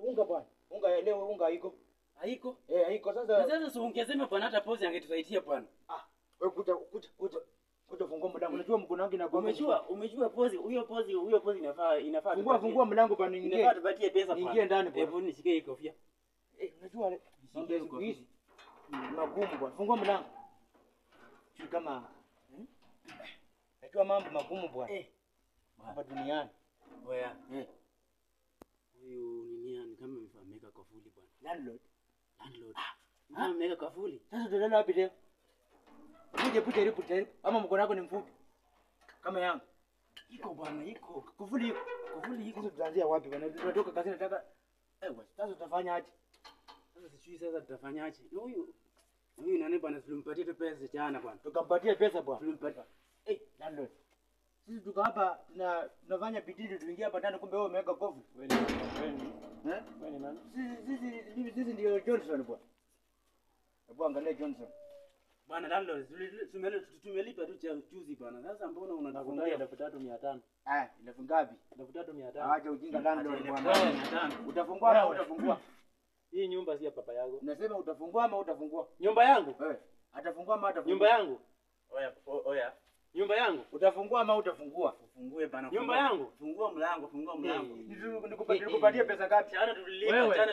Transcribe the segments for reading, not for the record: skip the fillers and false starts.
unga bwana. Unga leo unga haiko. Haiko? Haiko sasa. Na sasa uongezeme bwana hata pozi angetusaidia bwana. Wewe kuja fungua mlango. Unajua mkono wangu na kwa. Umejua pozi, huyo pozi inafaa. Fungua mlango bwana niingie. Inafaa tupatie pesa bwana. Niingie ndani bwana. Hebu nishike hii kofia. Unajua hizi magumu bwana. Fungua mlango. Sio kama najua mambo magumu bwana. Hapa duniani. Oya. Huyu ni kama mfameka kafuli bwana. Landlord. Mfameka kafuli. Sasa tutalala wapi leo? Puje ripoti ama mkono wako ni mfupi kama yangu. Iko bwana, iko. Kufuli iko. Sasa tutaanzia wapi bwana? Tunatoka kazi nataka. Sasa tutafanya aje? Sasa sijui sasa tutafanya aje. Huyu nani bwana tulimpatie tu pesa jana bwana. Tukampatie pesa bwana. Tulimpatia. Landlord. Sisi tuko hapa tunafanya bidii tuingie hapa ndani kumbe wewe umeweka kofu. Wewe ni nani? Sisi ndio Johnson bwana. Hebu angalia Johnson. Bwana landlord, tumelipa tu juzi bwana. Sasa mbona unatufungia 3500? 11 ngapi? 3500. Acha ujinga landlord bwana. 500. Utafungua ama utafungua? Hii nyumba si ya papa yangu. Unasema utafungua ama utafungua? Nyumba yangu? Atafungua ama atafungua? Nyumba yangu? Oya. Nyumba yangu? Utafungua ama utafungua? Ufungue bana. Nyumba yangu? Fungua mlango. Nikupatie pesa ngapi? Jana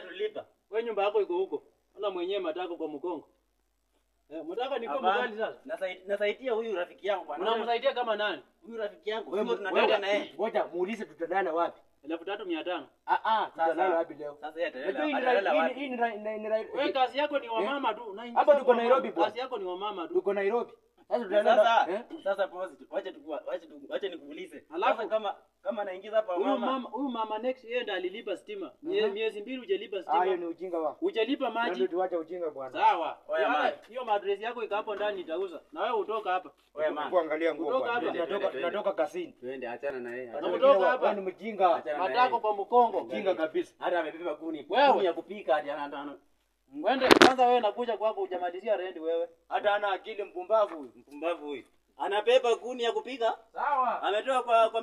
tulilipa. Wewe nyumba yako iko huko. Wala mwenyewe matako kwa mkongo. Mtaka niko mbali sasa. Nasaidia huyu rafiki yangu bwana. Unamsaidia kama nani? Huyu rafiki yangu. Sio tunadada na yeye. Ngoja muulize tutalala wapi? 3500. Tutalala wapi leo? Sasa yeye atalala wapi? Hii ni wewe kazi yako ni wa mama tu. Hapa tuko Nairobi bwana. Kazi yako ni wa mama tu. Tuko Nairobi. Sasa tutalala. Sasa pause. Wacha nikuulize. Alafu kama naingiza hapa mama. Huyu mama next year ndo alilipa stima. Miezi 2 hujalipa stima. Hiyo ni ujinga wako. Hujalipa maji. Ndio tuache ujinga bwana. Sawa. Hiyo madress yako iko hapo ndani nitauza. Na wewe utoka hapa. Wewe mama. Kuangalia nguo bwana. Tunatoka kasini. Twende achana na yeye. Kutoka hapa ni mjinga. Matako kwa mkongo. Mjinga kabisa. Hata amebeba kuni ya kupika hadi anatano. Mwende kwanza wewe nakuja kwako hujamalizia rent wewe. Hata ana akili mpumbavu huyu. Anabeba kuni ya kupika? Sawa. Ametoa kwa